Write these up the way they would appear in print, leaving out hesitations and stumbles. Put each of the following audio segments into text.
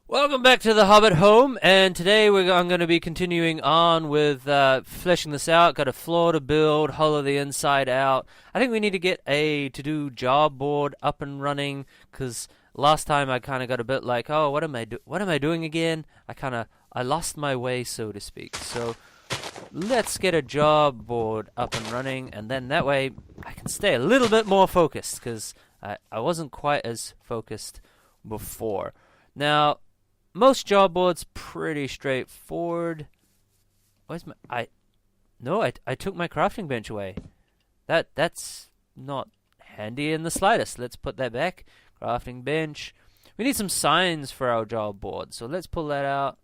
Welcome back to the Hobbit home, and today I'm going to be continuing on with fleshing this out. Got a floor to build, hollow the inside out. I think we need to get a to-do job board up and running, because last time I kind of got a bit like, oh, what am I doing again? I lost my way, so to speak. So let's get a job board up and running, and then that way I can stay a little bit more focused, because I wasn't quite as focused before. Now, most job boards pretty straightforward. Where's my I took my crafting bench away. That's not handy in the slightest. Let's put that back. Crafting bench. We need some signs for our job board, so let's pull that out.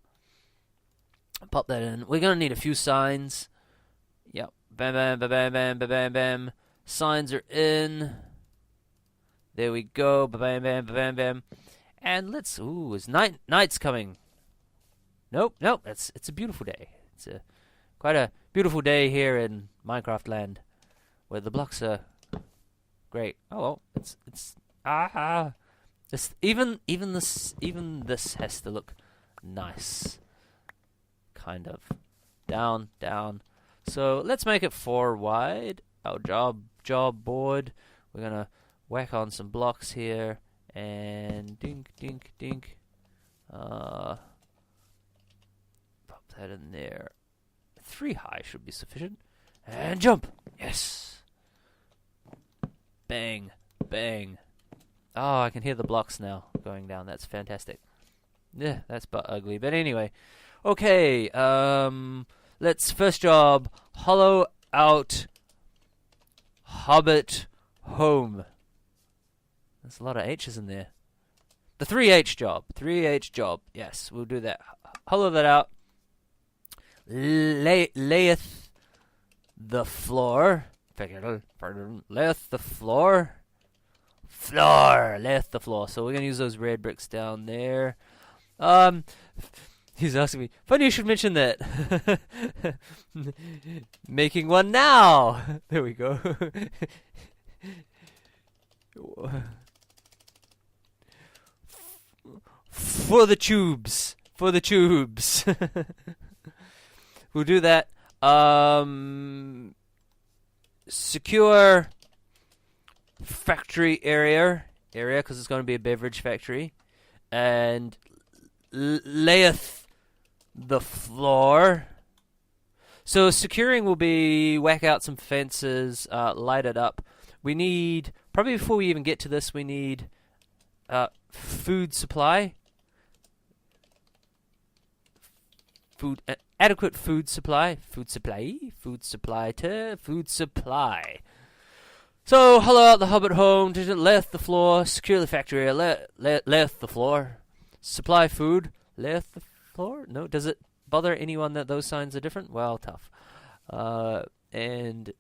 Pop that in. We're gonna need a few signs. Yep. Bam bam bam bam bam bam bam bam. Signs are in. There we go. Bam bam bam bam bam. And is night's coming? Nope. It's a beautiful day. It's quite a beautiful day here in Minecraft land, where the blocks are great. Oh well, even this has to look nice, kind of down. So let's make it 4 wide. Our job board. We're gonna whack on some blocks here. And dink. Pop that in there. 3 high should be sufficient. And jump! Yes! Bang. Oh, I can hear the blocks now going down. That's fantastic. Yeah, that's but ugly. But anyway. Okay, let's first job, hollow out Hobbit home. There's a lot of H's in there. The 3H job. 3H job. Yes, we'll do that. Hollow that out. Layeth the floor. Layeth the floor. Layeth the floor. So we're going to use those red bricks down there. He's asking me. Funny you should mention that. Making one now. There we go. For the tubes. We'll do that. Secure factory area, because it's going to be a beverage factory. And layeth the floor. So securing will be whack out some fences, light it up. We need, probably before we even get to this, we need food supply. Adequate food supply. Food supply. So, hollow out the Hobbit home, layeth the floor, secure the factory, layeth the floor. Supply food, layeth the floor? No, does it bother anyone that those signs are different? Well, tough. And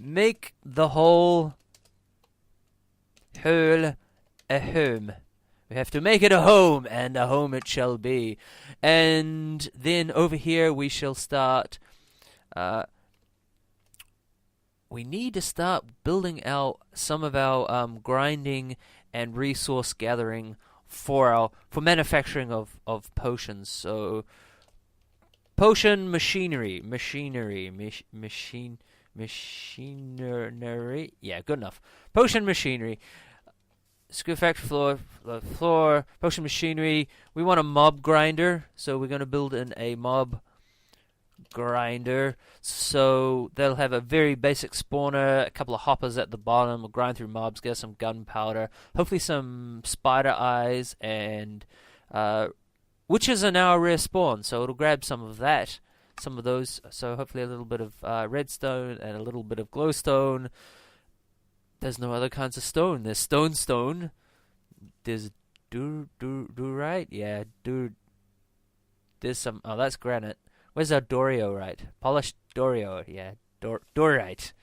make the whole a home. We have to make it a home, and a home it shall be. And then over here we shall start. We need to start building out some of our grinding and resource gathering for manufacturing of potions. So potion machinery. Yeah, good enough. Potion machinery. Screw factory floor, potion machinery. We want a mob grinder, so we're going to build in a mob grinder. So they'll have a very basic spawner, a couple of hoppers at the bottom. We'll grind through mobs, get some gunpowder, hopefully some spider eyes, and witches are now a rare spawn, so it'll grab some of that, some of those. So hopefully a little bit of redstone and a little bit of glowstone. There's no other kinds of stone. There's stone. There's diorite. Yeah, there's some. Oh, that's granite. Where's our diorite? Polished diorite. Yeah, diorite.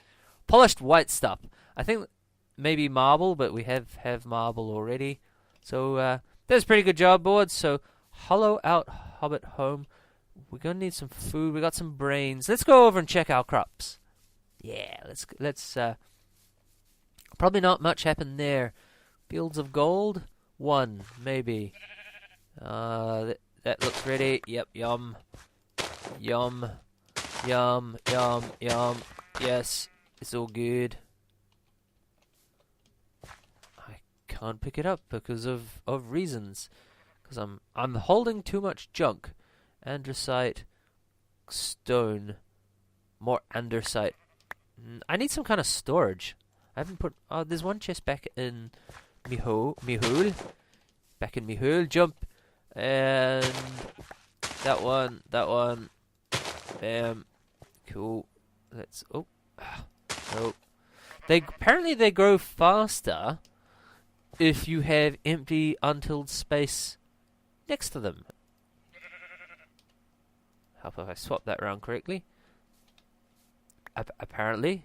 Polished white stuff. I think maybe marble, but we have marble already. So that's a pretty good job board. So hollow out Hobbit home. We're gonna need some food. We got some brains. Let's go over and check our crops. Yeah, let's. Probably not much happened there. Fields of gold? 1, maybe. That looks ready. Yep, yum. Yum. Yum, yum, yum. Yes, it's all good. I can't pick it up because of reasons. Because I'm holding too much junk. Andesite, stone, more andesite. I need some kind of storage. I haven't put. Oh, there's one chest back in me hole. Back in me hole. Jump, and that one. Bam. Cool. Let's. Oh. Nope. Apparently they grow faster if you have empty untilled space next to them. How if I swap that around correctly? Apparently.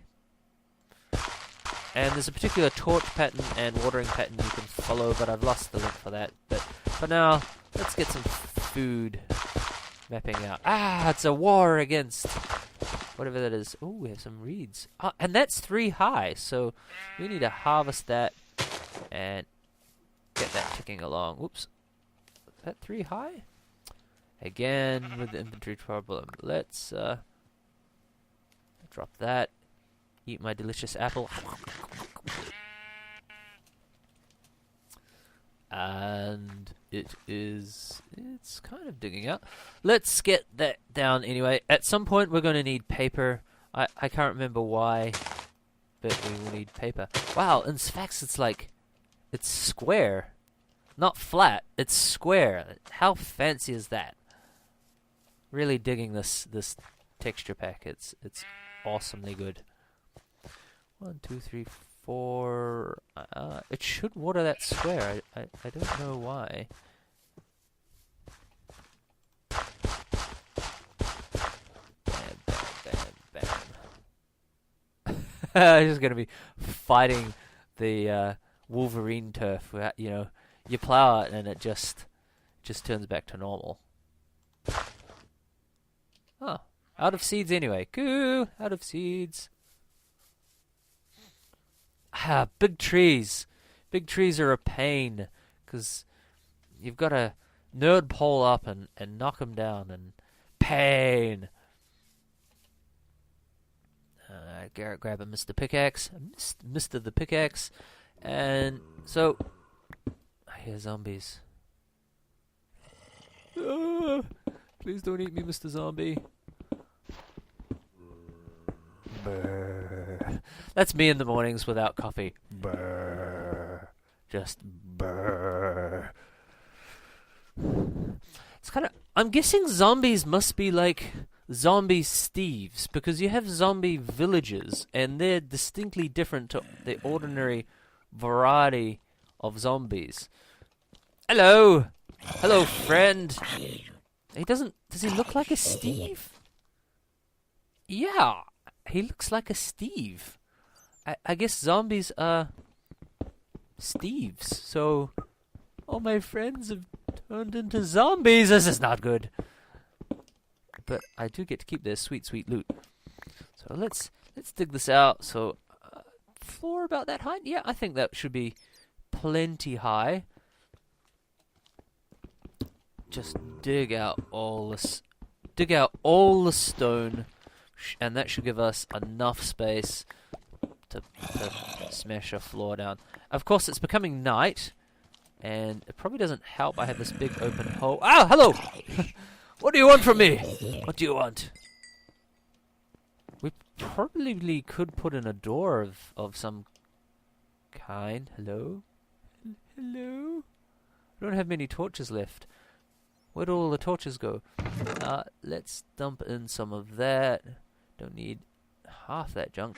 And there's a particular torch pattern and watering pattern you can follow, but I've lost the link for that. But for now, let's get some food mapping out. Ah, it's a war against whatever that is. Oh, we have some reeds. And that's 3 high, so we need to harvest that and get that ticking along. Whoops. Is that 3 high? Again, with the inventory problem. Let's drop that. Eat my delicious apple. And it's kind of digging out. Let's get that down anyway. At some point we're going to need paper. I can't remember why, but we will need paper. Wow, in fact it's square. Not flat, it's square. How fancy is that? Really digging this texture pack. It's awesomely good. 1, 2, 3, 4. It should water that square. I don't know why. Bam, bam, bam, bam. I'm just gonna be fighting the Wolverine turf. You know, you plow it and it just turns back to normal. Oh, out of seeds anyway. Cool, out of seeds. Ah, big trees. Big trees are a pain, because you've got to nerd pole up and knock them down, and pain. Garrett, grab a Mr. Pickaxe. Mr. the Pickaxe. And so, I hear zombies. Please don't eat me, Mr. Zombie. Brr. That's me in the mornings without coffee. Brr. Just brr. It's kind of. I'm guessing zombies must be like zombie Steves, because you have zombie villages, and they're distinctly different to the ordinary variety of zombies. Hello, hello, friend. He doesn't. Does he look like a Steve? Yeah. He looks like a Steve. I guess zombies are Steves. So, all my friends have turned into zombies. This is not good. But I do get to keep their sweet, sweet loot. So let's dig this out. So, floor about that height? Yeah, I think that should be plenty high. Just dig out all this. Dig out all the stone. And that should give us enough space to smash a floor down. Of course, it's becoming night, and it probably doesn't help I have this big open hole. Ah, hello! What do you want from me? What do you want? We probably could put in a door of some kind. Hello? Hello? I don't have many torches left. Where'd all the torches go? Let's dump in some of that. Don't need half that junk.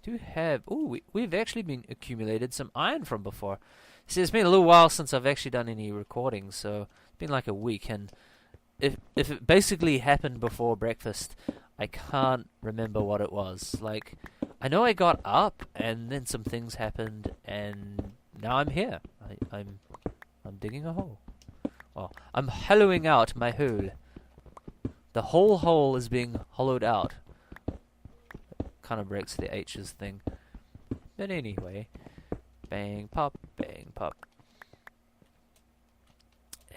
Do have... Ooh, we've actually been accumulated some iron from before. See, it's been a little while since I've actually done any recording, so it's been like a week, and if it basically happened before breakfast, I can't remember what it was. Like, I know I got up, and then some things happened, and now I'm here. I'm digging a hole. Oh, I'm hollowing out my hole. The whole hole is being hollowed out. Kind of breaks the H's thing. But anyway. Bang, pop, bang, pop.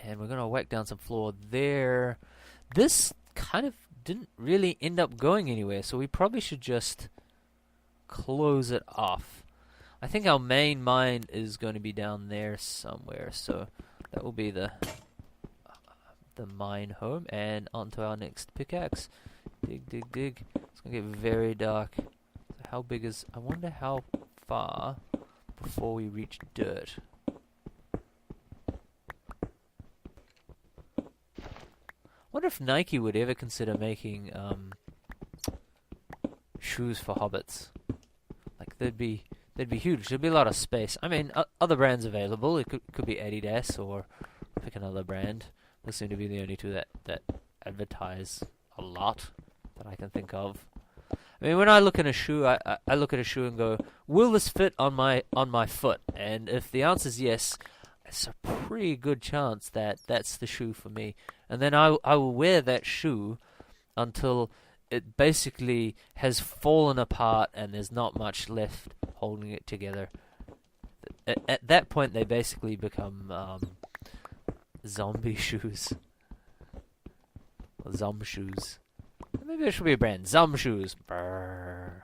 And we're going to whack down some floor there. This kind of didn't really end up going anywhere, so we probably should just close it off. I think our main mine is going to be down there somewhere, so that will be the mine home. And onto our next pickaxe. Dig, dig, dig. It's going to get very dark. So how big is... I wonder how far before we reach dirt. I wonder if Nike would ever consider making shoes for hobbits. Like they'd be huge. There'd be a lot of space. I mean, other brands available. It could be Adidas or pick another brand. Those seem to be the only two that advertise a lot that I can think of. I mean, when I look at a shoe, I look at a shoe and go, will this fit on my foot? And if the answer is yes, it's a pretty good chance that that's the shoe for me. And then I will wear that shoe until it basically has fallen apart and there's not much left holding it together. At that point, they basically become zombie shoes. Or Zom shoes. Maybe there should be a brand. Zom shoes. Brrr.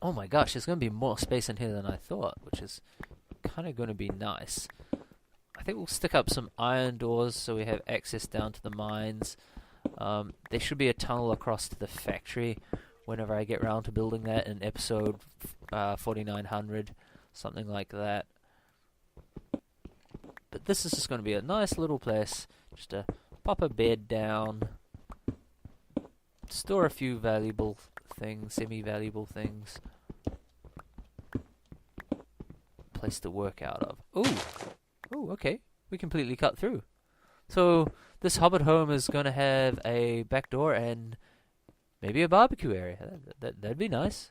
Oh my gosh, there's going to be more space in here than I thought, which is kind of going to be nice. I think we'll stick up some iron doors so we have access down to the mines. There should be a tunnel across to the factory whenever I get round to building that in episode 4900, something like that. But this is just going to be a nice little place, just to pop a bed down, store a few valuable things, semi-valuable things, place to work out of. Ooh, okay, we completely cut through. So this Hobbit home is going to have a back door and maybe a barbecue area. That'd be nice.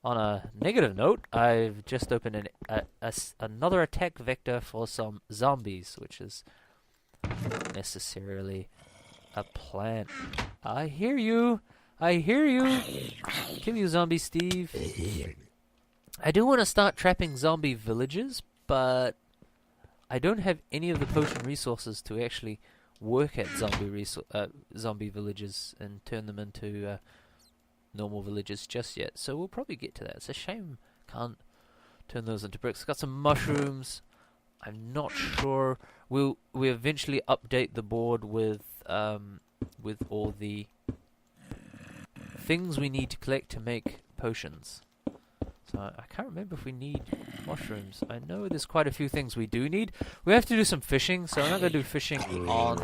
On a negative note, I've just opened another attack vector for some zombies, which is not necessarily a plan. I hear you. Kill you, zombie Steve. I do want to start trapping zombie villages, but I don't have any of the potion resources to actually work at zombie villages and turn them into normal villages just yet. So we'll probably get to that. It's a shame can't turn those into bricks. Got some mushrooms. I'm not sure. We eventually update the board with all the things we need to collect to make potions. So I can't remember if we need mushrooms. I know there's quite a few things we do need. We have to do some fishing, so I'm not going to do fishing on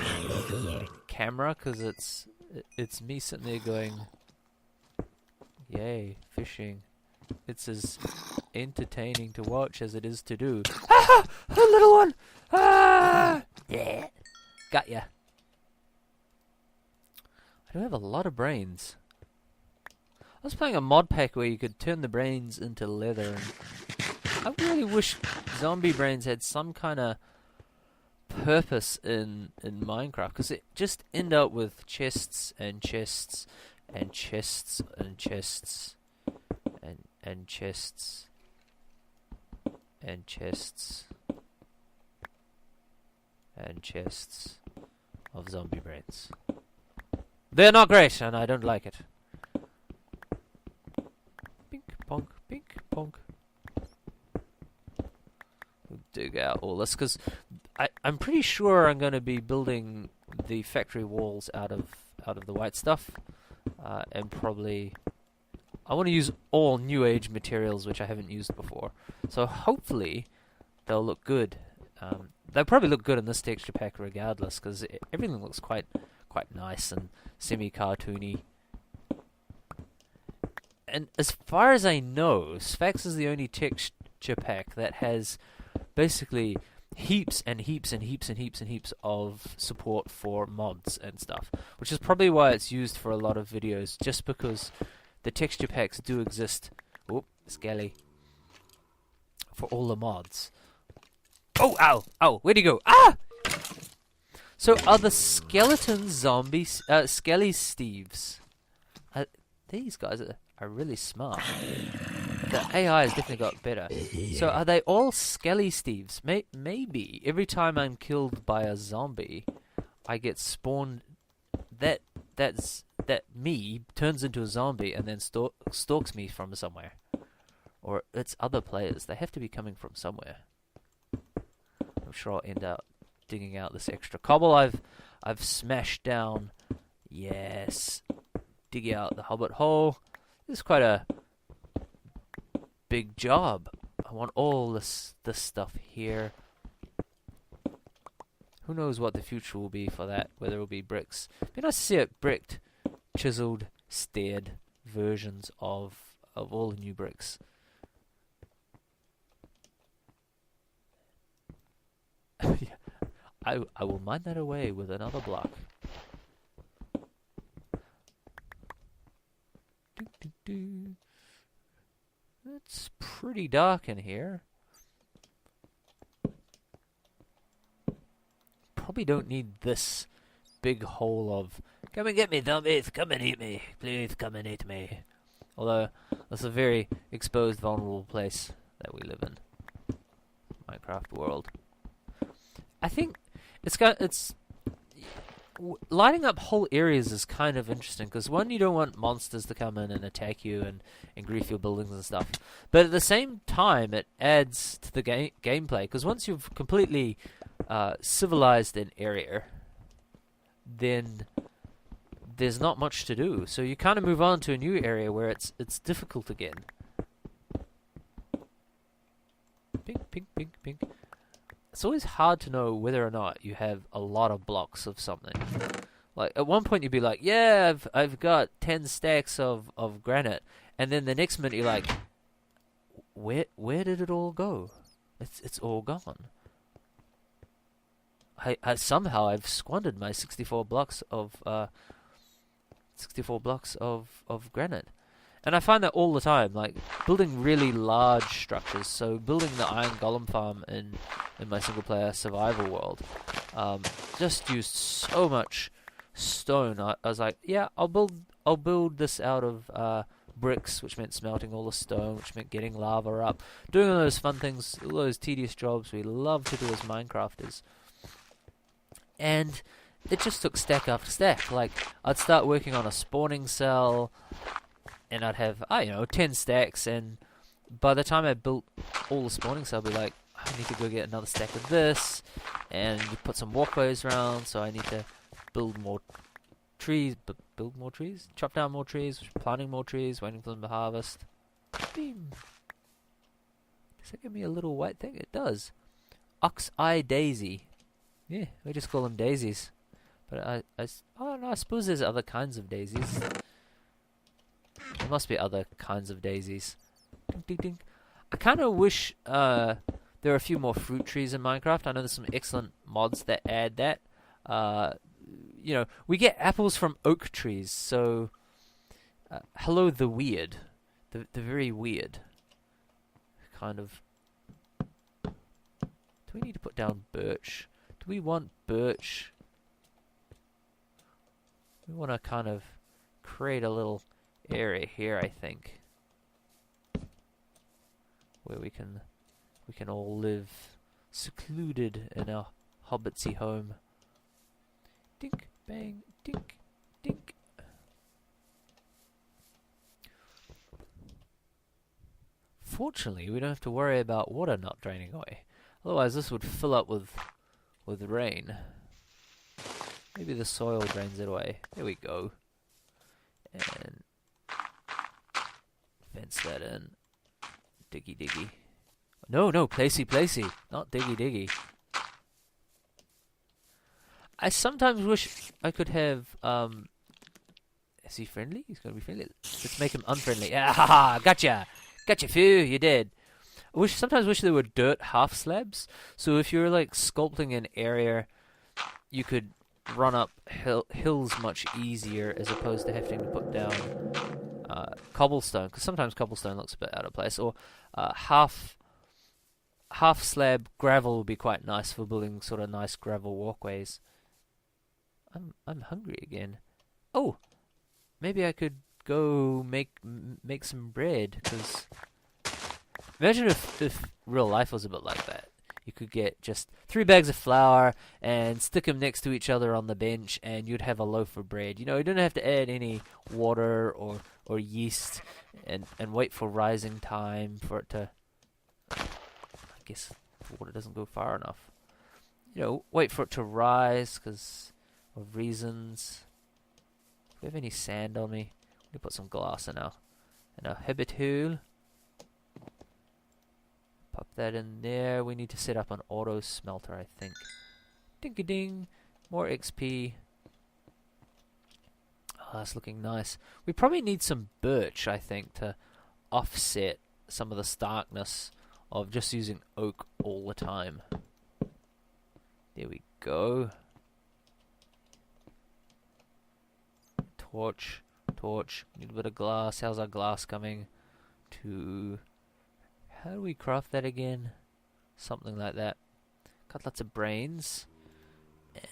camera because it's me sitting there going, yay, fishing. It's as entertaining to watch as it is to do. Ah! A little one! Ah! Yeah. Got ya. I do have a lot of brains. I was playing a mod pack where you could turn the brains into leather. And I really wish zombie brains had some kind of purpose in Minecraft, because it just end up with chests and chests and chests and chests and chests and chests and chests of zombie brains. They're not great, and I don't like it. Pink ponk, pink ponk. We'll dig out all this, because I'm pretty sure I'm going to be building the factory walls out of the white stuff, and probably I want to use all New Age materials which I haven't used before. So hopefully they'll look good. They'll probably look good in this texture pack regardless, because everything looks quite nice and semi-cartoony. And as far as I know, Sphax is the only texture pack that has basically heaps and heaps and heaps and heaps and heaps of support for mods and stuff, which is probably why it's used for a lot of videos, just because the texture packs do exist. Oh, Skelly. For all the mods. Oh, ow, ow, where'd he go? Ah! So are the skeleton zombies, Skelly Steves? These guys are really smart. the AI has definitely got better. So are they all Skelly Steves? Maybe every time I'm killed by a zombie, I get spawned. That me turns into a zombie and then stalks me from somewhere, or it's other players. They have to be coming from somewhere. I'm sure I'll end up digging out this extra cobble I've smashed down. Yes, dig out the Hobbit hole. This is quite a big job. I want all this stuff here. Who knows what the future will be for that, whether it will be bricks. It'd be nice to see it bricked, chiseled, stared versions of all the new bricks. Yeah. I will mine that away with another block. It's pretty dark in here. Probably don't need this big hole of "Come and get me, zombies! Come and eat me! Please come and eat me!" Although that's a very exposed, vulnerable place that we live in, Minecraft world. I think lighting up whole areas is kind of interesting because one, you don't want monsters to come in and attack you and grief your buildings and stuff, but at the same time it adds to the gameplay because once you've completely civilized an area, then there's not much to do. So you kind of move on to a new area where it's difficult again. Pink, pink, pink, pink. It's always hard to know whether or not you have a lot of blocks of something. Like at one point you'd be like, yeah, I've got 10 stacks of granite, and then the next minute you're like, where did it all go? It's all gone. I somehow I've squandered my 64 blocks of granite. And I find that all the time, like building really large structures. So building the Iron Golem farm in my single player survival world, just used so much stone. I was like, yeah, I'll build this out of bricks, which meant smelting all the stone, which meant getting lava up, doing all those fun things, all those tedious jobs we love to do as Minecrafters. And it just took stack after stack. Like I'd start working on a spawning cell, and I'd have, 10 stacks, and by the time I built all the spawning cells, I'd be like, I need to go get another stack of this, and put some walkways around, so I need to build more trees, chop down more trees, planting more trees, waiting for them to harvest. Beam. Does that give me a little white thing? It does. Ox-eye daisy. Yeah, we just call them daisies. But I suppose there's other kinds of daisies. There must be other kinds of daisies. Ding, ding, ding. I kind of wish there were a few more fruit trees in Minecraft. I know there's some excellent mods that add that. We get apples from oak trees, so hello the weird. The very weird. Kind of. Do we need to put down birch? Do we want birch? We want to kind of create a little area here, I think, where we can all live secluded in a hobbitsy home. Dink, bang, dink, dink. Fortunately, we don't have to worry about water not draining away. Otherwise, this would fill up with rain. Maybe the soil drains it away. There we go. And fence that in. Diggy diggy. No, placey, not diggy diggy. I sometimes wish I could have, is he friendly? He's gonna be friendly. Let's make him unfriendly. Ah, gotcha! Gotcha, phew, you did. Sometimes wish there were dirt half slabs, so if you're like sculpting an area, you could run up hills much easier as opposed to having to put down cobblestone, because sometimes cobblestone looks a bit out of place, or half slab gravel would be quite nice for building sort of nice gravel walkways. I'm hungry again. Oh, maybe I could go make some bread, because Imagine if real life was a bit like that. You could get just 3 bags of flour and stick them next to each other on the bench, and you'd have a loaf of bread. You know, you don't have to add any water or yeast and wait for rising time for it to... I guess the water doesn't go far enough. You know, wait for it to rise because of reasons. Do we have any sand on me? Let me put some glass in our Hobbit hole. Pop that in there. We need to set up an auto smelter, I think. Ding-a-ding. More XP. Oh, that's looking nice. We probably need some birch, I think, to offset some of the starkness of just using oak all the time. There we go. Torch. Need a bit of glass. How's our glass coming? How do we craft that again? Something like that. Got lots of brains.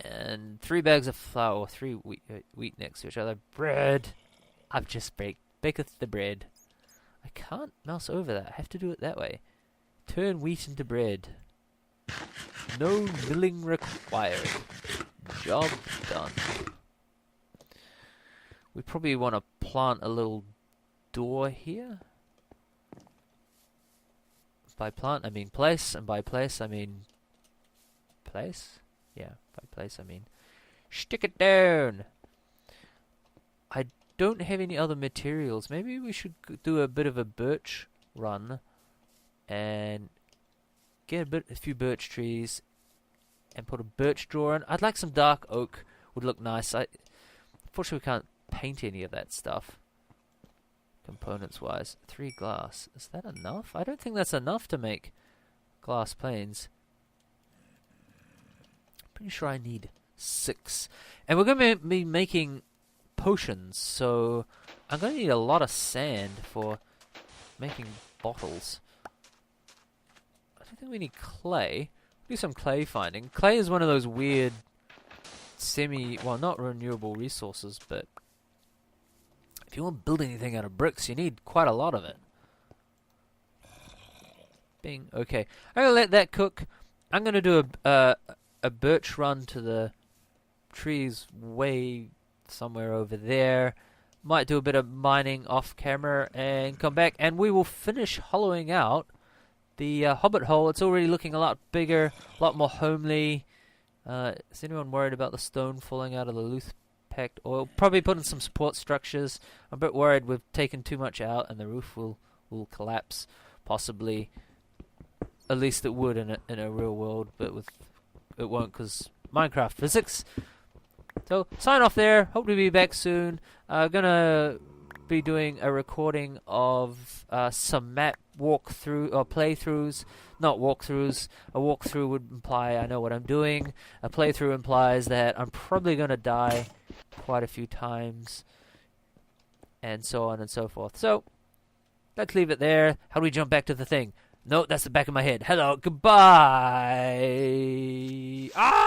And 3 bags of flour, or 3 wheat next to each other. Bread! I've just baketh the bread. I can't mouse over that. I have to do it that way. Turn wheat into bread. No milling required. Job done. We probably want to plant a little door here. By plant, I mean place, and by place, I mean place? Yeah, by place, I mean stick it down! I don't have any other materials. Maybe we should do a bit of a birch run and get a few birch trees and put a birch drawer in. I'd like some dark oak. Would look nice. Unfortunately, we can't paint any of that stuff. Components wise, 3 glass. Is that enough? I don't think that's enough to make glass planes. Pretty sure I need 6. And we're going to be making potions, so I'm going to need a lot of sand for making bottles. I don't think we need clay. Do some clay finding. Clay is one of those weird well, not renewable resources, but if you want to build anything out of bricks, you need quite a lot of it. Bing. Okay. I'm going to let that cook. I'm going to do a birch run to the trees way somewhere over there. Might do a bit of mining off camera and come back, and we will finish hollowing out the Hobbit hole. It's already looking a lot bigger, a lot more homely. Is anyone worried about the stone falling out of the loose packed oil? Probably put in some support structures. I'm a bit worried we've taken too much out and the roof will collapse. Possibly. At least it would in a real world, but it won't because Minecraft physics. So, sign off there. Hope to be back soon. Gonna be doing a recording of some map walkthrough or playthroughs. Not walkthroughs. A walkthrough would imply I know what I'm doing. A playthrough implies that I'm probably gonna die quite a few times, and so on and so forth. So, let's leave it there. How do we jump back to the thing? No, that's the back of my head. Hello, goodbye. Ah!